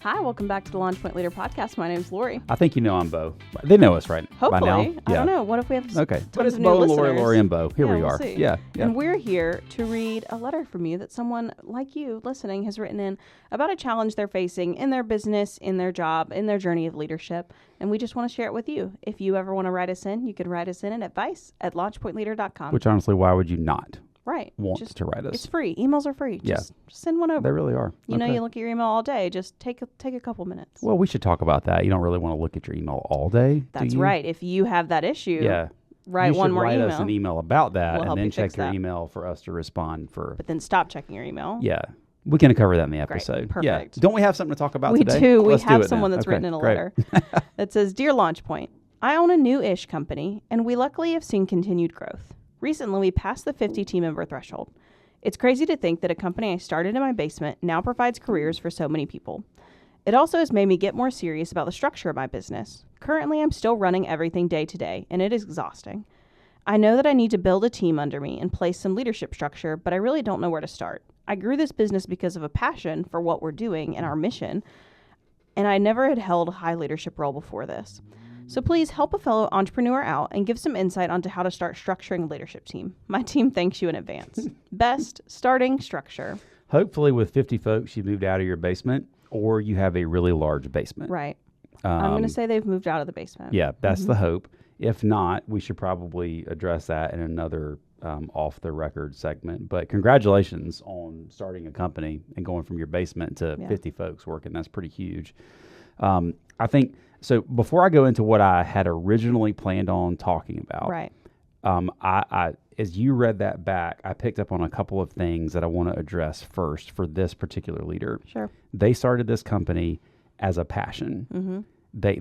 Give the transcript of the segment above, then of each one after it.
Hi, welcome back to the Launch Point Leader Podcast. My name's Lori. I think you know I'm Beau. They know us, right? Hopefully. By now? I don't know. What if we have Okay. But tons it's of Beau new and listeners? Lori and Beau. Here we we'll are. See. Yeah. And we're here to read a letter from you that someone like you listening has written in about a challenge they're facing in their business, in their job, in their journey of leadership. And we just want to share it with you. If you ever want to write us in, you can write us in at advice@launchpointleader.com. Which honestly, why would you not Right. want to write us? It's free. Emails are free. Yeah. Just send one over. They really are. You know, you look at your email all day. Just take a couple minutes. Well, we should talk about that. You don't really want to look at your email all day. That's do you? right. If you have that issue, Yeah. write you one should more write email. us an email about that, We'll help and then you check fix your that. email for us to respond for. But then stop checking your email. Yeah. We can cover that in the episode. Perfect. Yeah. Don't we have something to talk about We today? do. We Let's do have it someone then. that's Okay, written in a great. letter that says, Dear Launch Point, I own a new-ish company, and we luckily have seen continued growth. Recently, we passed the 50 team member threshold. It's crazy to think that a company I started in my basement now provides careers for so many people. It also has made me get more serious about the structure of my business. Currently, I'm still running everything day to day, and it is exhausting. I know that I need to build a team under me and place some leadership structure, but I really don't know where to start. I grew this business because of a passion for what we're doing and our mission, and I never had held a high leadership role before this. So please help a fellow entrepreneur out and give some insight onto how to start structuring a leadership team. My team thanks you in advance. Best starting structure. Hopefully, with 50 folks, you moved out of your basement, or you have a really large basement. Right. I'm going to say they've moved out of the basement. Yeah, that's the hope. If not, we should probably address that in another off-the-record segment. But congratulations on starting a company and going from your basement to 50 folks working. That's pretty huge. I think, so before I go into what I had originally planned on talking about, Right. I as you read that back, I picked up on a couple of things that I want to address first for this particular leader. Sure. They started this company as a passion. Mm-hmm.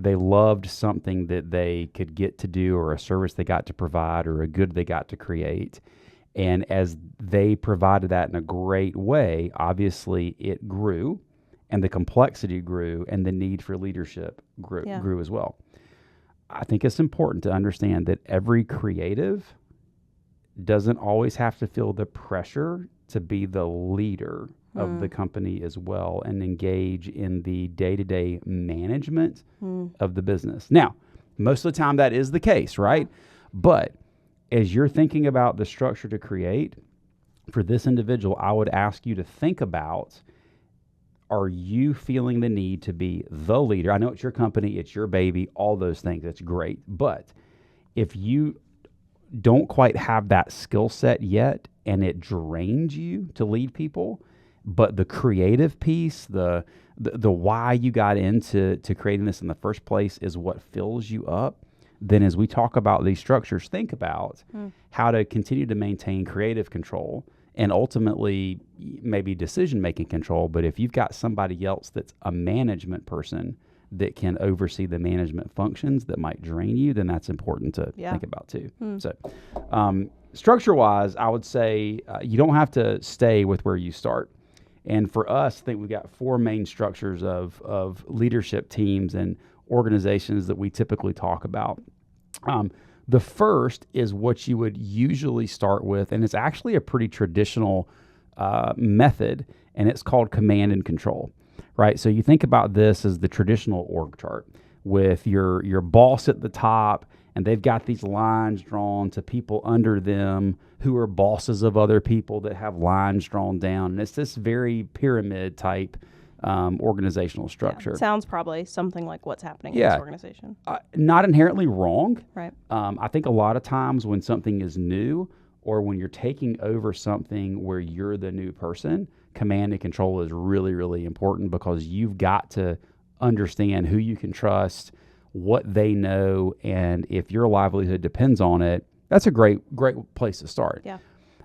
They loved something that they could get to do, or a service they got to provide, or a good they got to create. And as they provided that in a great way, obviously it grew, and the complexity grew, and the need for leadership grew as well. I think it's important to understand that every creative doesn't always have to feel the pressure to be the leader of the company as well, and engage in the day-to-day management of the business. Now, most of the time that is the case, right? But as you're thinking about the structure to create for this individual, I would ask you to think about, are you feeling the need to be the leader? I know it's your company, it's your baby, all those things, that's great. But if you don't quite have that skill set yet, and it drains you to lead people, but the creative piece, the why you got into creating this in the first place is what fills you up, then as we talk about these structures, think about how to continue to maintain creative control and ultimately maybe decision-making control. But if you've got somebody else that's a management person that can oversee the management functions that might drain you, then that's important to think about too. So structure-wise, I would say you don't have to stay with where you start. And for us, I think we've got four main structures of leadership teams and organizations that we typically talk about. The first is what you would usually start with, and it's actually a pretty traditional method, and it's called command and control, right? So you think about this as the traditional org chart with your boss at the top, and they've got these lines drawn to people under them who are bosses of other people that have lines drawn down. And it's this very pyramid type organizational structure. Yeah, sounds probably something like what's happening in this organization. Not inherently wrong. Right. I think a lot of times when something is new, or when you're taking over something where you're the new person, command and control is really, really important, because you've got to understand who you can trust, what they know, and if your livelihood depends on it, that's a great place to start. Yeah.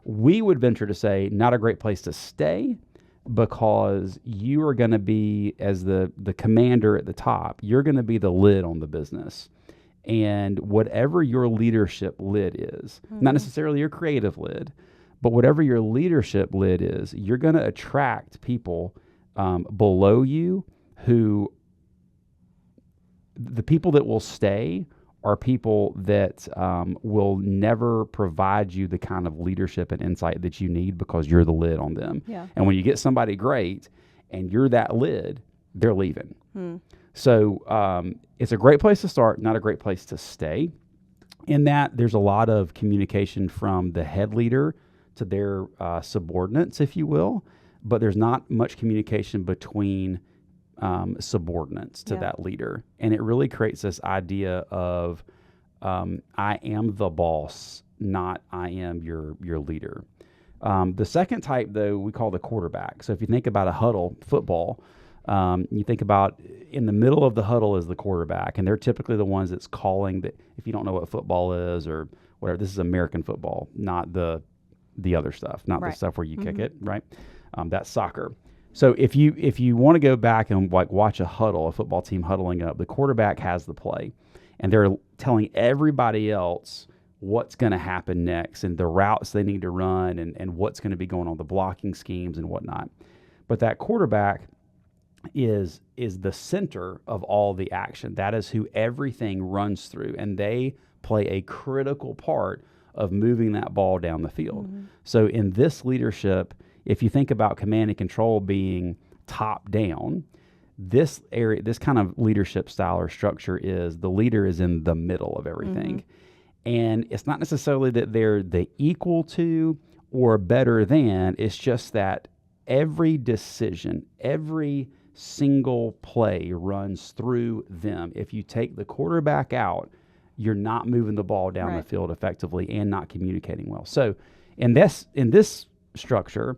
We would venture to say not a great place to stay, because you are going to be, as the commander at the top, you're going to be the lid on the business. And whatever your leadership lid is, not necessarily your creative lid, but whatever your leadership lid is, you're going to attract people below you who, the people that will stay are people that will never provide you the kind of leadership and insight that you need, because you're the lid on them. Yeah. And when you get somebody great and you're that lid, they're leaving. So it's a great place to start, not a great place to stay. In that, there's a lot of communication from the head leader to their subordinates, if you will, but there's not much communication between subordinates to that leader. And it really creates this idea of I am the boss, not I am your leader. The second type, though, we call the quarterback. So if you think about a huddle football, you think about in the middle of the huddle is the quarterback, and they're typically the ones that's calling the, if you don't know what football is or whatever, this is American football, not the other stuff, not the stuff where you kick it, right? That's soccer. So if you want to go back and like watch a huddle, a football team huddling up, the quarterback has the play, and they're telling everybody else what's going to happen next and the routes they need to run and what's going to be going on, the blocking schemes and whatnot. But that quarterback is the center of all the action. That is who everything runs through, and they play a critical part of moving that ball down the field. So in this leadership, if you think about command and control being top down, this area, this kind of leadership style or structure is the leader is in the middle of everything. And it's not necessarily that they're the equal to or better than, it's just that every decision, every single play runs through them. If you take the quarterback out, you're not moving the ball down the field effectively and not communicating well. So in this structure,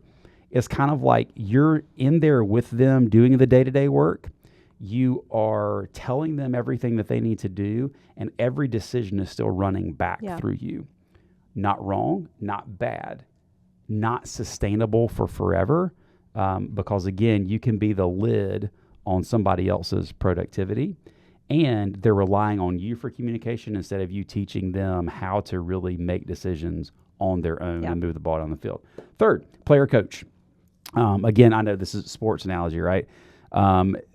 it's kind of like you're in there with them doing the day-to-day work. You are telling them everything that they need to do, and every decision is still running back through you. Not wrong, not bad, not sustainable for forever, because again, you can be the lid on somebody else's productivity, and they're relying on you for communication instead of you teaching them how to really make decisions on their own and move the ball down the field. Third, player coach. Again, I know this is a sports analogy, right?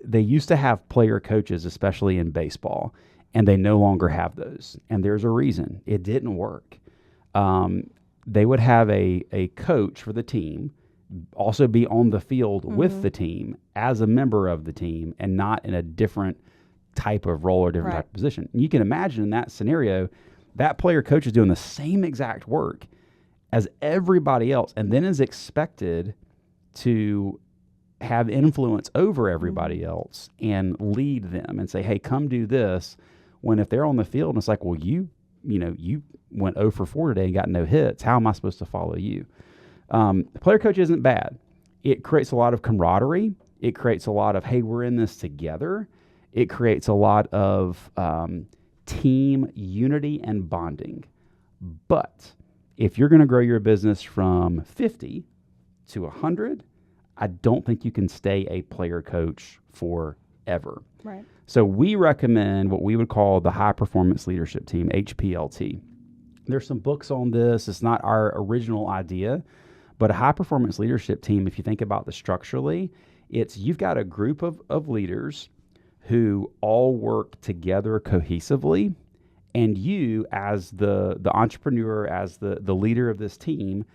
They used to have player coaches, especially in baseball, and they no longer have those. And there's a reason. It didn't work. They would have a coach for the team, also be on the field with the team as a member of the team and not in a different type of role or different type of position. And you can imagine in that scenario, that player coach is doing the same exact work as everybody else and then is expected to have influence over everybody else and lead them and say, hey, come do this. When if they're on the field and it's like, well, you went 0 for 4 today and got no hits. How am I supposed to follow you? The player coach isn't bad. It creates a lot of camaraderie. It creates a lot of, hey, we're in this together. It creates a lot of team unity and bonding. But if you're going to grow your business from 50 to 100, I don't think you can stay a player coach forever. Right. So we recommend what we would call the high performance leadership team, HPLT. There's some books on this. It's not our original idea, but a high performance leadership team, if you think about the structurally, it's you've got a group of leaders who all work together cohesively, and you as the entrepreneur, as the leader of this team,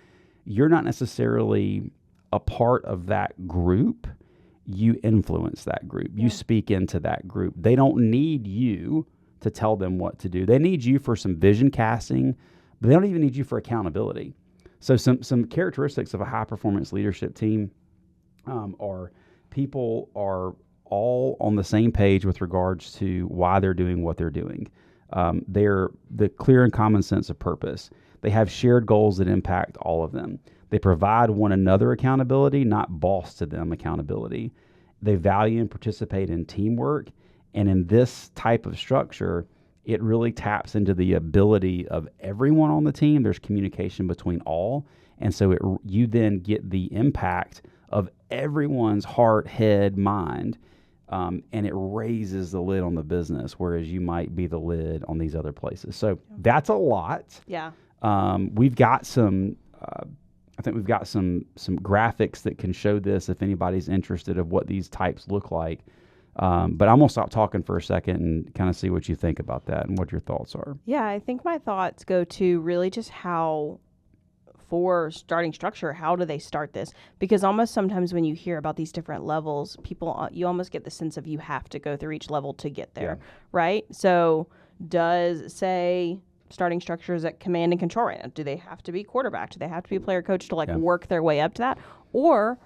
you're not necessarily a part of that group. You influence that group. You speak into that group. They don't need you to tell them what to do. They need you for some vision casting, but they don't even need you for accountability. So some characteristics of a high performance leadership team are people are all on the same page with regards to why they're doing what they're doing. They're the clear and common sense of purpose. They have shared goals that impact all of them. They provide one another accountability, not boss to them accountability. They value and participate in teamwork. And in this type of structure, it really taps into the ability of everyone on the team. There's communication between all. And so you then get the impact of everyone's heart, head, mind, and it raises the lid on the business, whereas you might be the lid on these other places. So that's a lot. Yeah. We've got some... I think we've got some graphics that can show this if anybody's interested of what these types look like. But I'm going to stop talking for a second and kind of see what you think about that and what your thoughts are. Yeah, I think my thoughts go to really just how for starting structure, how do they start this? Because almost sometimes when you hear about these different levels, people, you almost get the sense of you have to go through each level to get there, right? So does, say, starting structures at command and control right now, do they have to be quarterback? Do they have to be player coach to like work their way up to that? Or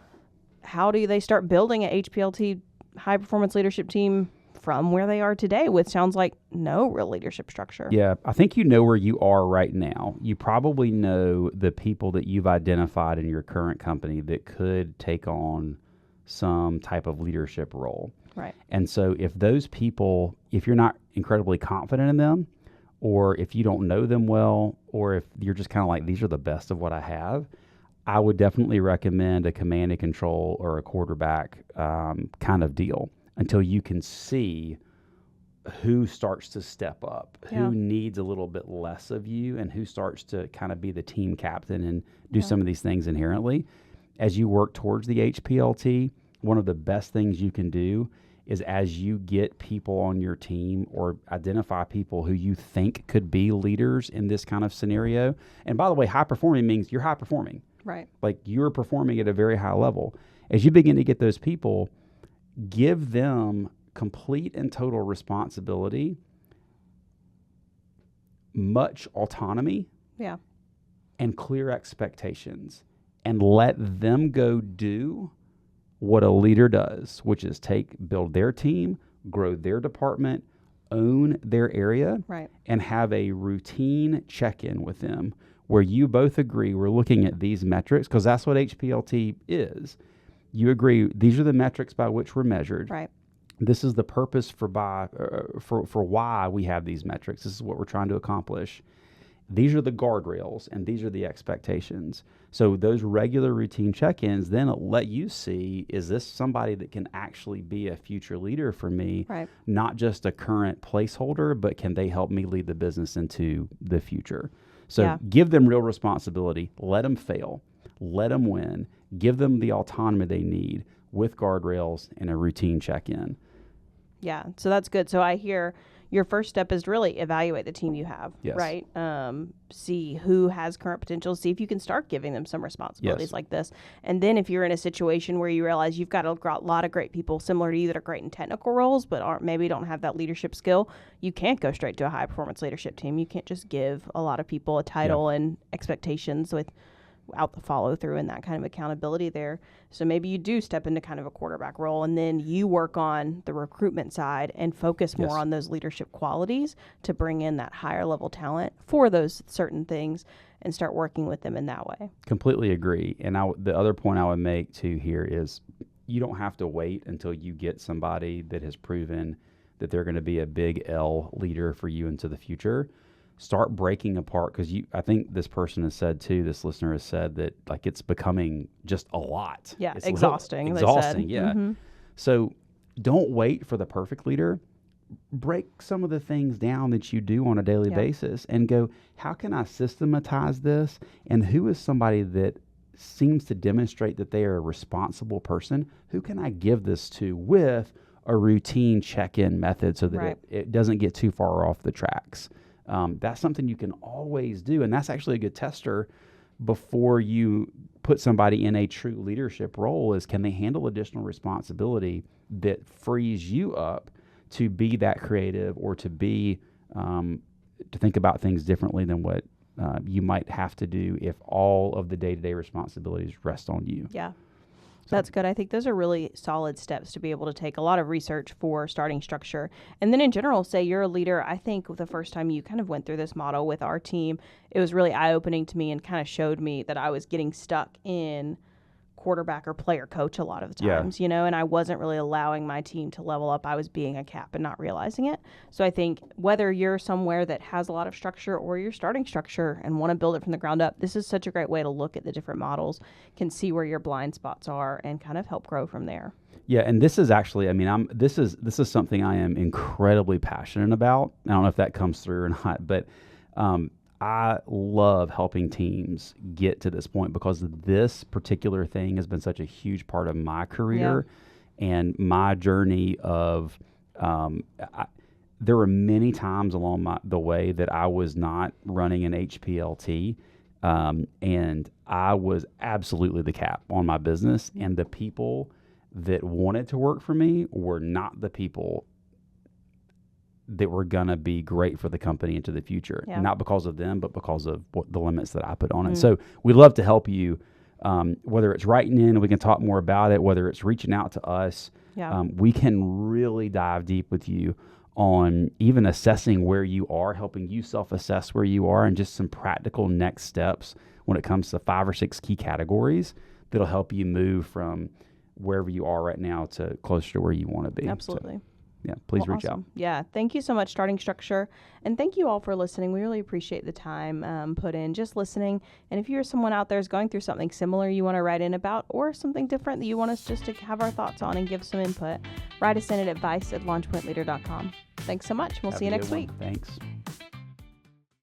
how do they start building an HPLT high performance leadership team from where they are today with sounds like no real leadership structure? Yeah, I think you know where you are right now. You probably know the people that you've identified in your current company that could take on some type of leadership role. Right. And so if those people, if you're not incredibly confident in them, or if you don't know them well, or if you're just kind of like, these are the best of what I have, I would definitely recommend a command and control or a quarterback kind of deal until you can see who starts to step up, who needs a little bit less of you, and who starts to kind of be the team captain and do some of these things inherently. As you work towards the HPLT, one of the best things you can do is as you get people on your team or identify people who you think could be leaders in this kind of scenario. And by the way, high performing means you're high performing. Right. Like you're performing at a very high level. As you begin to get those people, give them complete and total responsibility, much autonomy, and clear expectations, and let them go do what a leader does, which is build their team, grow their department, own their area, and have a routine check-in with them where you both agree we're looking at these metrics, because that's what HPLT is. You agree these are the metrics by which we're measured. Right. This is the purpose for why we have these metrics. This is what we're trying to accomplish. These are the guardrails, and these are the expectations. So those regular routine check-ins then let you see, is this somebody that can actually be a future leader for me, not just a current placeholder, but can they help me lead the business into the future? So give them real responsibility. Let them fail. Let them win. Give them the autonomy they need with guardrails and a routine check-in. Yeah, so that's good. So I hear your first step is to really evaluate the team you have, right? See who has current potential, see if you can start giving them some responsibilities like this. And then if you're in a situation where you realize you've got a lot of great people similar to you that are great in technical roles, but maybe don't have that leadership skill, you can't go straight to a high performance leadership team. You can't just give a lot of people a title and expectations without the follow through and that kind of accountability there. So maybe you do step into kind of a quarterback role, and then you work on the recruitment side and focus more on those leadership qualities to bring in that higher level talent for those certain things and start working with them in that way. Completely agree. And the other point I would make too here is you don't have to wait until you get somebody that has proven that they're going to be a big L leader for you into the future. Start breaking apart, because I think this person has said too, this listener has said that like it's becoming just a lot. Yeah, it's exhausting. Exhausting, yeah. So don't wait for the perfect leader. Break some of the things down that you do on a daily basis and go, how can I systematize this? And who is somebody that seems to demonstrate that they are a responsible person? Who can I give this to with a routine check-in method so that it doesn't get too far off the tracks? That's something you can always do, and that's actually a good tester before you put somebody in a true leadership role, is can they handle additional responsibility that frees you up to be that creative or to be to think about things differently than what you might have to do if all of the day-to-day responsibilities rest on you. Yeah. That's good. I think those are really solid steps to be able to take. A lot of research for starting structure. And then in general, say you're a leader. I think the first time you kind of went through this model with our team, it was really eye-opening to me and kind of showed me that I was getting stuck in quarterback or player coach a lot of the times, and I wasn't really allowing my team to level up. I was being a cap and not realizing it. So I think whether you're somewhere that has a lot of structure or you're starting structure and want to build it from the ground up, this is such a great way to look at the different models, can see where your blind spots are and kind of help grow from there. Yeah, and this is actually, this is something I am incredibly passionate about. I don't know if that comes through or not, but I love helping teams get to this point because this particular thing has been such a huge part of my career and my journey of, there were many times along the way that I was not running an HPLT And I was absolutely the cap on my business, and the people that wanted to work for me were not the people that were going to be great for the company into the future. Yeah. Not because of them, but because of the limits that I put on it. So we'd love to help you, whether it's writing in and we can talk more about it, whether it's reaching out to us. Yeah. We can really dive deep with you on even assessing where you are, helping you self-assess where you are, and just some practical next steps when it comes to 5 or 6 key categories that'll help you move from wherever you are right now to closer to where you want to be. Absolutely. So, yeah, please reach out. Yeah, thank you so much, Starting Structure. And thank you all for listening. We really appreciate the time put in just listening. And if you're someone out there who's going through something similar you want to write in about, or something different that you want us just to have our thoughts on and give some input, write us in at advice@launchpointleader.com. Thanks so much. We'll see you next week. Thanks.